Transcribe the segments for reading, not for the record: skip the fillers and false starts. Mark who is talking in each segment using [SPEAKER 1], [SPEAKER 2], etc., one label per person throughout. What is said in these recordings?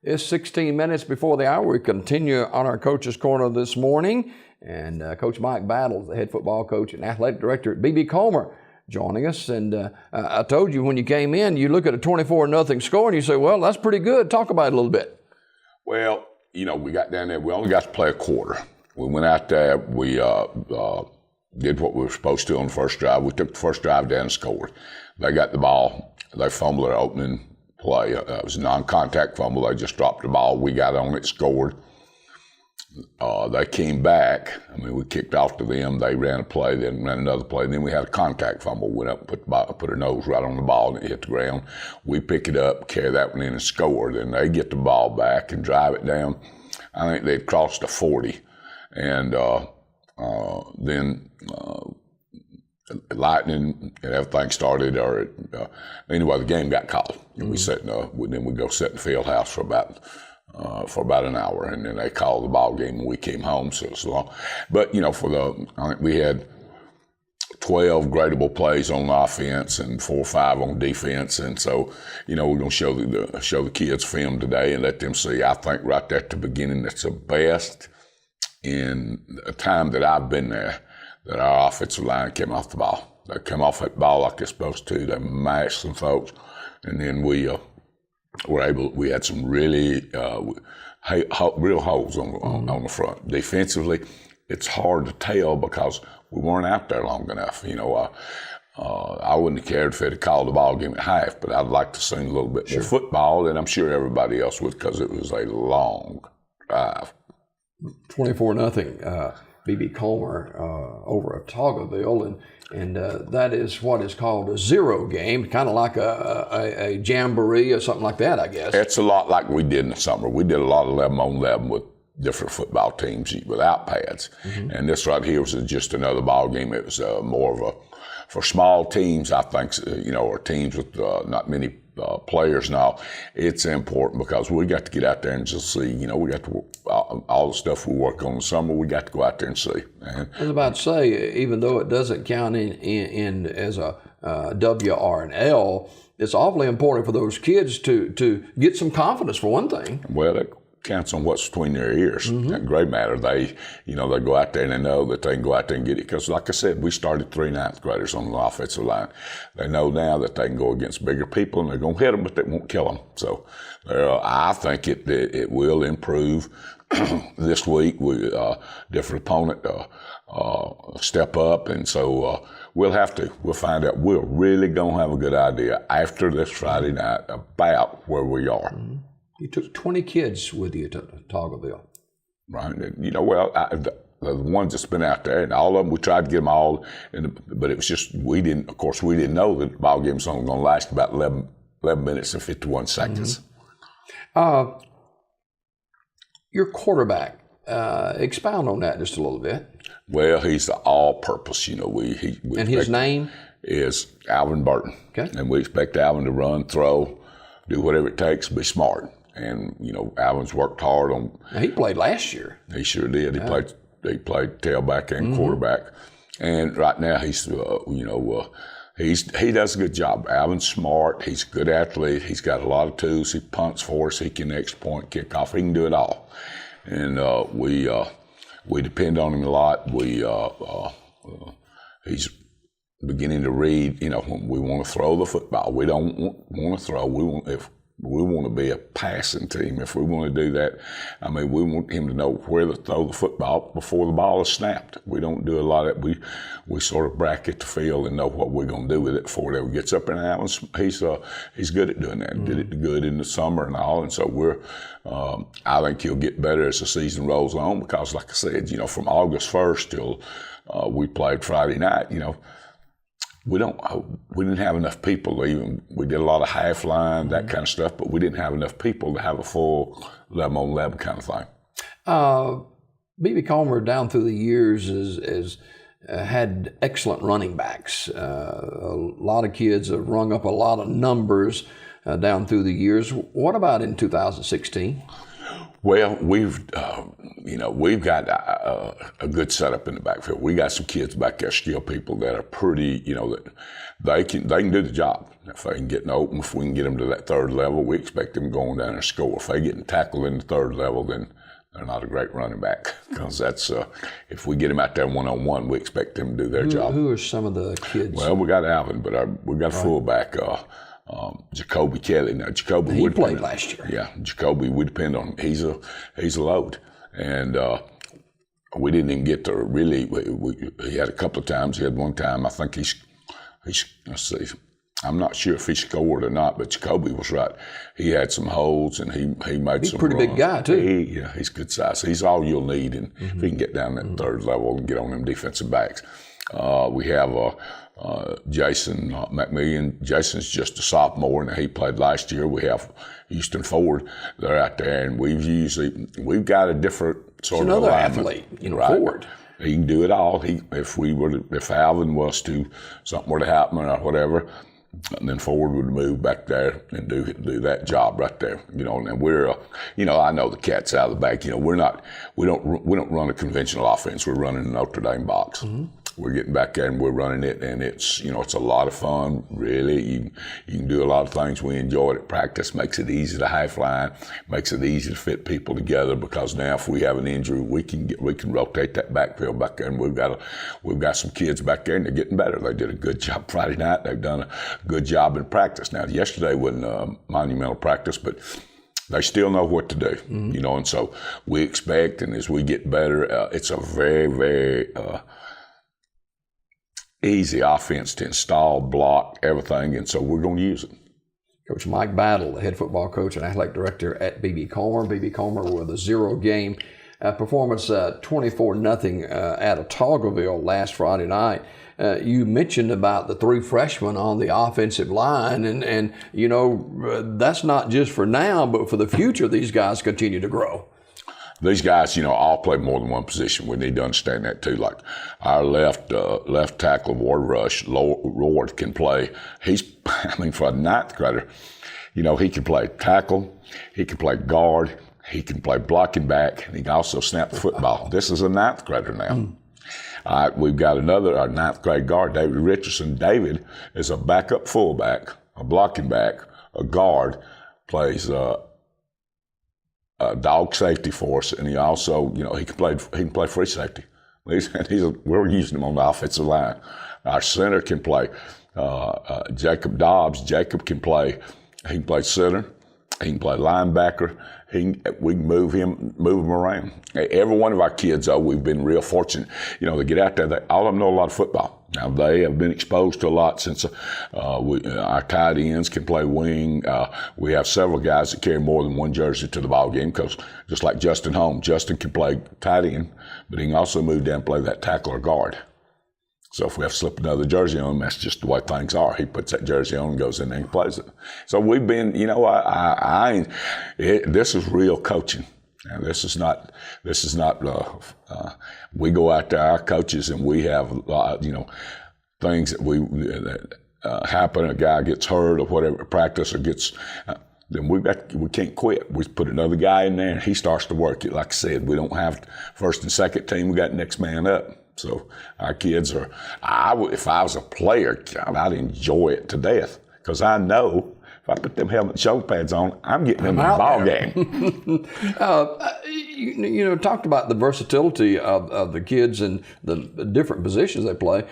[SPEAKER 1] It's 16 minutes before the hour. We continue on our Coach's Corner this morning. And Coach Mike Battles, the head football coach and athletic director at BB Comer, joining us. And I told you when you came in, you look at a 24-0 score and you say, well, that's pretty good. Talk about it a little bit.
[SPEAKER 2] Well, you know, we got down there. We only got to play a quarter. We went out there. We did what we were supposed to on the first drive. We took the first drive down and scored. They got the ball. They fumbled their opening play. It was a non-contact fumble. They just dropped the ball. We got on it, scored. They came back. I mean, we kicked off to them. They ran a play, then ran another play. And then we had a contact fumble. Went up and put our nose right on the ball, and it hit the ground. We pick it up, carry that one in, and score. Then they get the ball back and drive it down. I think they'd crossed the 40. And then lightning and everything started. Anyway, the game got called. And we sat then we go sit in the field house for about an hour, and then they called the ball game, and we came home. So it was long. But you know, I think we had 12 gradable plays on offense and 4 or 5 on defense, and so you know we're going to show the kids film today and let them see. I think right there at the beginning, that's the best in a time that I've been there, that our offensive line came off the ball. They come off that ball like they're supposed to. They mashed some folks, and then we had some really real holes on the front. Defensively, it's hard to tell because we weren't out there long enough. You know, I wouldn't have cared if they'd called the ball game at half, but I'd like to see a little bit more football, and I'm sure everybody else would, because it was a long drive.
[SPEAKER 1] 24-0 BB Comer over at Toggleville, and that is what is called a zero game, kind of like a jamboree or something like that, I guess.
[SPEAKER 2] It's a lot like we did in the summer. We did a lot of 11-on-11 with different football teams without pads, and this right here was just another ball game. It was more of for small teams, I think, you know, or teams with not many players now. It's important because we got to get out there and just see, you know, we got to, all the stuff we work on in the summer, we got to go out there and see. And
[SPEAKER 1] I was about to say, even though it doesn't count in as a W or an L, it's awfully important for those kids to get some confidence, for one thing.
[SPEAKER 2] Well, it counts on what's between their ears. That gray matter, they go out there and they know that they can go out there and get it. Because like I said, we started 3 ninth graders on the offensive line. They know now that they can go against bigger people and they're going to hit them, but they won't kill them. So I think it will improve. This week, different opponent step up, and so we'll find out. We're really going to have a good idea after this Friday night about where we are.
[SPEAKER 1] You took 20 kids with you to Toggleville.
[SPEAKER 2] Right. You know, well, the ones that's been out there, and all of them, we tried to get them all, but it was just, we didn't know that the ball game was only going to last about 11 minutes and 51 seconds.
[SPEAKER 1] Your quarterback, expound on that just a little bit.
[SPEAKER 2] Well, he's the all-purpose, you know.
[SPEAKER 1] And his name?
[SPEAKER 2] Is Alvin Burton.
[SPEAKER 1] Okay.
[SPEAKER 2] And we expect Alvin to run, throw, do whatever it takes, be smart. And, you know, Alvin's worked hard on.
[SPEAKER 1] Now, he played last year.
[SPEAKER 2] He sure did. He played tailback and quarterback. And right now he's, he does a good job. Alvin's smart. He's a good athlete. He's got a lot of tools. He punts for us. He can extra point, kick off. He can do it all. And we depend on him a lot. He's beginning to read. You know, when we want to throw the football, we don't want to throw. We want to be a passing team. If we want to do that, I mean, we want him to know where to throw the football before the ball is snapped. We don't do a lot of that. We sort of bracket the field and know what we're going to do with it before it ever gets up. And he's good at doing that. Did it good in the summer and all. And so I think he'll get better as the season rolls on, because, like I said, you know, from August 1st till we played Friday night, you know, we didn't have enough people. We did a lot of half line, that kind of stuff, but we didn't have enough people to have a full 11-on-11 kind of thing.
[SPEAKER 1] BB Comer down through the years has had excellent running backs. A lot of kids have rung up a lot of numbers down through the years. What about in 2016?
[SPEAKER 2] Well, we've got a good setup in the backfield. We got some kids back there, skilled people that are pretty, that they can do the job. If they can get open, if we can get them to that third level, we expect them going down and score. If they get tackled in the third level, then they're not a great running back, because that's if we get them out there one-on-one, we expect them to do their job.
[SPEAKER 1] Who are some of the kids?
[SPEAKER 2] Well, we got Alvin, but we got a fullback, Jacoby Kelly. Now, Jacoby
[SPEAKER 1] he played last year.
[SPEAKER 2] Yeah, Jacoby, we depend on him. He's a load, and we didn't even get to really. He had a couple of times. He had one time. I think he's. Let's see. I'm not sure if he scored or not, but Jacoby was right. He had some holds, and he made
[SPEAKER 1] he's
[SPEAKER 2] some.
[SPEAKER 1] He's a pretty
[SPEAKER 2] runs.
[SPEAKER 1] big guy too.
[SPEAKER 2] He's good size. He's all you'll need, and if he can get down that third level and get on them defensive backs. We have Jason McMillian. Jason's just a sophomore, and he played last year. We have Houston Ford. They're out there, and we've got a different sort of alignment.
[SPEAKER 1] Athlete, right. Ford.
[SPEAKER 2] He can do it all. If Alvin was to something were to happen or whatever, and then Ford would move back there and do that job right there. And we're, I know the cat's out of the bag. We don't run a conventional offense. We're running a Notre Dame box. Mm-hmm. We're getting back there and we're running it, and it's a lot of fun. Really, you can do a lot of things. We enjoy it at practice. Makes it easy to high fly. Makes it easy to fit people together, because now if we have an injury, we can rotate that backfield back there, and we've got some kids back there, and they're getting better. They did a good job Friday night. They've done a good job in practice. Now, yesterday wasn't a monumental practice, but they still know what to do,
[SPEAKER 1] mm-hmm.
[SPEAKER 2] And so we expect, and as we get better, it's a very, very easy offense to install, block, everything, and so we're going to use it.
[SPEAKER 1] Coach Mike Battle, the head football coach and athletic director at B.B. Comer. B.B. Comer with a 0-game performance, 24-0 at Toggleville last Friday night. You mentioned about the 3 freshmen on the offensive line, and that's not just for now, but for the future. These guys continue to grow.
[SPEAKER 2] These guys, all play more than one position. We need to understand that too. Like our left tackle, Ward Rush, Ward can play. For a 9th grader, he can play tackle, he can play guard, he can play blocking back, and he can also snap the football. This is a 9th grader now. All right, we've got our 9th grade guard, David Richardson. David is a backup fullback, a blocking back, a guard, plays dog safety for us, and he also, he can play free safety. We're using him on the offensive line. Our center can play Jacob Dobbs. Jacob can play. He can play center. He can play linebacker. We can move him around. Every one of our kids, though, we've been real fortunate. They get out there. All of them know a lot of football. Now, they have been exposed to a lot since our tight ends can play wing. We have several guys that carry more than one jersey to the ball game, because just like Justin Holmes, Justin can play tight end, but he can also move down and play that tackle or guard. So if we have to slip another jersey on him, that's just the way things are. He puts that jersey on and goes in there and plays it. So we've been, this is real coaching. Now, this is not. We go out there, our coaches, and we have, things that happen. A guy gets hurt or whatever, practice or gets. Then we can't quit. We put another guy in there, and he starts to work it. Like I said, we don't have first and second team. We got next man up. So our kids are. If I was a player, I'd enjoy it to death, because I know if I put them helmet and shoulder pads on, I'm getting them in the ball game.
[SPEAKER 1] Talked about the versatility of the kids and the different positions they play.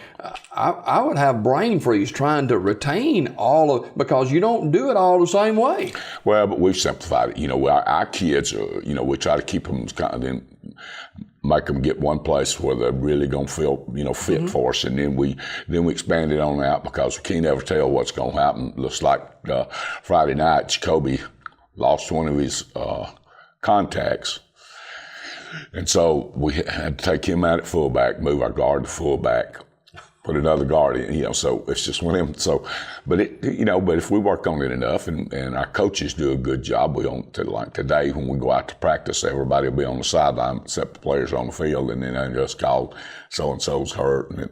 [SPEAKER 1] I would have brain freeze trying to retain because you don't do it all the same way.
[SPEAKER 2] Well, but we've simplified it. Our kids are, we try to keep them make them get one place where they're really going to feel, fit mm-hmm. for us. And then we expand it on out, because we can't ever tell what's going to happen. Looks like Friday night, Jacoby lost one of his contacts. And so we had to take him out at fullback, move our guard to fullback, put another guard in, so it's just one of them. So, but if we work on it enough, and our coaches do a good job, like today when we go out to practice, everybody will be on the sideline except the players on the field, and then they just call so-and-so's hurt, and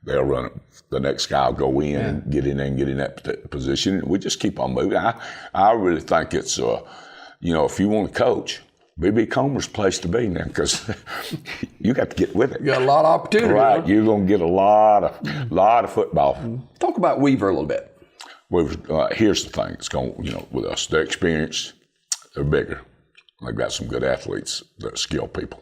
[SPEAKER 2] they'll run it. The next guy will go in and get in there and get in that position. We just keep on moving. I really think it's, if you want to coach, B.B. Comer's place to be now because you got to get with it.
[SPEAKER 1] You got a lot of opportunity.
[SPEAKER 2] Right,
[SPEAKER 1] Huh?
[SPEAKER 2] you're going to get a lot of football.
[SPEAKER 1] Talk about Weaver a little bit.
[SPEAKER 2] Here's the thing: it's going, with us, they're experienced, they're bigger, they've got some good athletes, they're skilled people.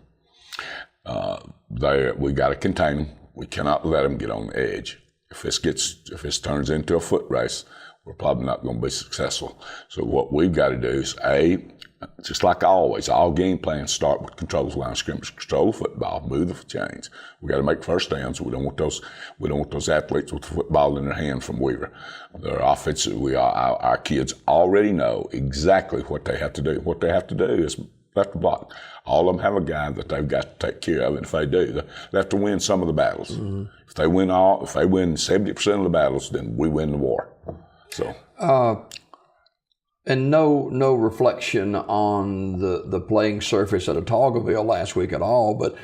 [SPEAKER 2] We got to contain them. We cannot let them get on the edge. If this turns into a foot race, we're probably not going to be successful. So what we've got to do is just like always, all game plans start with control the line of scrimmage, control the football, move the chains. We got to make first downs. We don't want those athletes with the football in their hand from Weaver. Their offensive, our kids already know exactly what they have to do. What they have to do is left to block. All of them have a guy that they've got to take care of, and if they do, they have to win some of the battles. Mm-hmm. If they win 70% of the battles, then we win the war. So.
[SPEAKER 1] And no reflection on the playing surface at Otagoville last week at all, but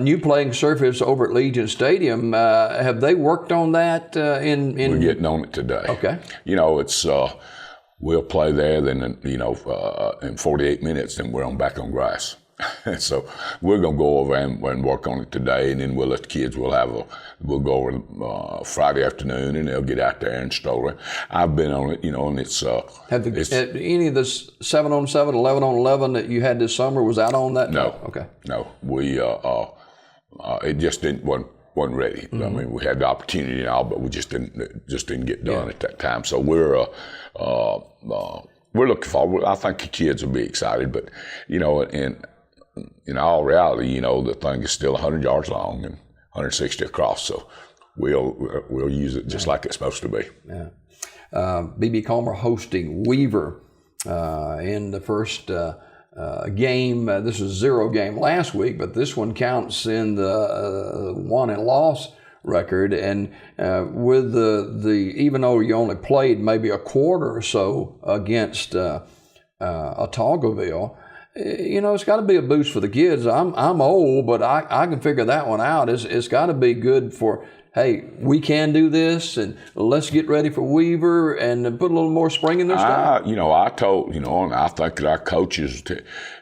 [SPEAKER 1] new playing surface over at Legion Stadium, have they worked on that
[SPEAKER 2] We're getting on it today.
[SPEAKER 1] Okay.
[SPEAKER 2] It's we'll play there, then in 48 minutes, then we're back on grass. So we're going to go over and work on it today, and then we'll let the kids, we'll go over Friday afternoon, and they'll get out there and stroll it. I've been on it, and it's...
[SPEAKER 1] Have any of this 7-on-7, 11-on-11 that you had this summer was out on that?
[SPEAKER 2] No.
[SPEAKER 1] Okay.
[SPEAKER 2] No. We, it just wasn't ready. Mm-hmm. I mean, we had the opportunity and all, but we just didn't get done at that time. So we're looking forward. I think the kids will be excited, but, in all reality, the thing is still 100 yards long and 160 across. So we'll use it just like it's supposed to be.
[SPEAKER 1] Yeah. B.B. Comer hosting Weaver in the first game. This was 0 game last week, but this one counts in the won and loss record. And with the even though you only played maybe a quarter or so against Otagoville, it's got to be a boost for the kids. I'm old, but I can figure that one out. It's got to be good for, hey, we can do this, and let's get ready for Weaver and put a little more spring in their step.
[SPEAKER 2] I told, and I think that our coaches,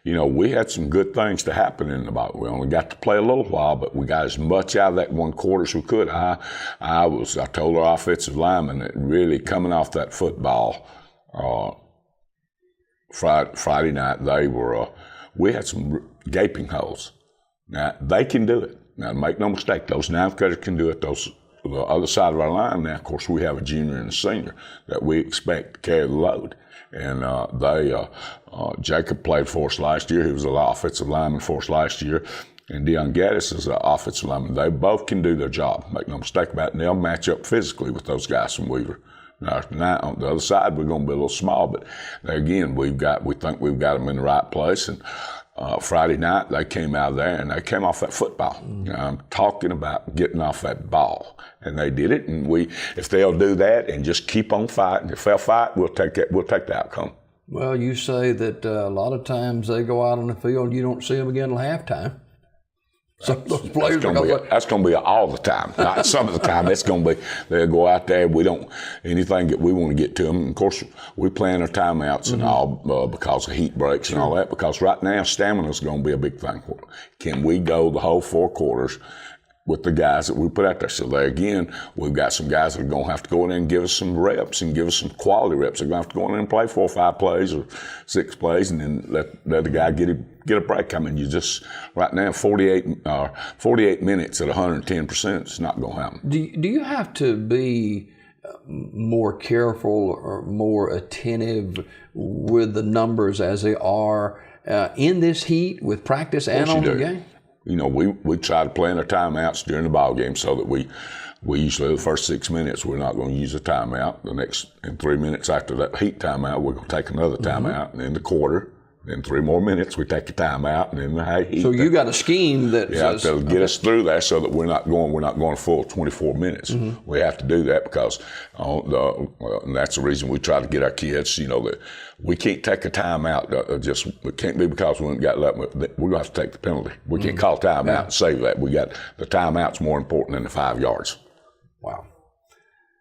[SPEAKER 2] we had some good things to happen in about. We only got to play a little while, but we got as much out of that one quarter as we could. I told our offensive linemen that really coming off that football, Friday night, we had some gaping holes. Now, they can do it. Now, make no mistake, those ninth graders can do it. The other side of our line now, of course, we have a junior and a senior that we expect to carry the load. And Jacob played for us last year. He was an offensive lineman for us last year. And Deion Gaddis is an offensive lineman. They both can do their job. Make no mistake about it. And they'll match up physically with those guys from Weaver. Now, on the other side, we're going to be a little small, but there again, we think we've got them in the right place. And Friday night, they came out there and they came off that football. Mm-hmm. I'm talking about getting off that ball, and they did it. And if they'll do that and just keep on fighting, if they'll fight, we'll take the outcome.
[SPEAKER 1] Well, you say that a lot of times they go out on the field and you don't see them again until halftime. Some of those players
[SPEAKER 2] that's going to be all the time. Not some of the time. It's going to be they'll go out there. We don't anything that we want to get to them. And of course, we plan our timeouts and all because of heat breaks and all that. Because right now, stamina is going to be a big thing. Can we go the whole 4 quarters with the guys that we put out there? So there again, we've got some guys that are going to have to go in and give us some reps and give us some quality reps. They're going to have to go in and play 4 or 5 plays or 6 plays, and then let the guy get a break. I mean, you just right now 48 minutes at 110%. It's not going to happen.
[SPEAKER 1] Do you have to be more careful or more attentive with the numbers as they are in this heat with practice and on the game?
[SPEAKER 2] We try to plan our timeouts during the ball game so that we usually the first 6 minutes we're not going to use a timeout. The next 3 minutes after that heat timeout, we're going to take another timeout, and then the quarter. Then 3 more minutes, we take a timeout, and then the heat.
[SPEAKER 1] So you got a scheme that
[SPEAKER 2] that'll get us through there, so that we're not going a full 24 minutes. Mm-hmm. We have to do that because and that's the reason we try to get our kids. That we can't take a timeout. It can't be because we haven't got that. We're going to have to take the penalty. We can't call timeout and save that. We got the timeout's more important than the 5 yards.
[SPEAKER 1] Wow.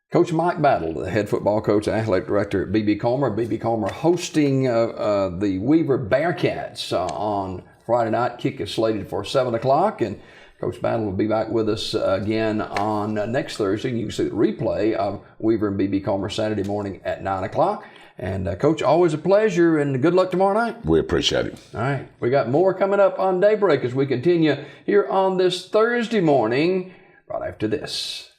[SPEAKER 1] Coach Mike Battle, the head football coach and athletic director at BB Comer. BB Comer hosting the Weaver Bearcats on Friday night. Kick is slated for 7 o'clock, and Coach Battle will be back with us again on next Thursday. You can see the replay of Weaver and BB Comer Saturday morning at 9 o'clock. And Coach, always a pleasure, and good luck tomorrow night.
[SPEAKER 2] We appreciate it.
[SPEAKER 1] All right. We got more coming up on Daybreak as we continue here on this Thursday morning right after this.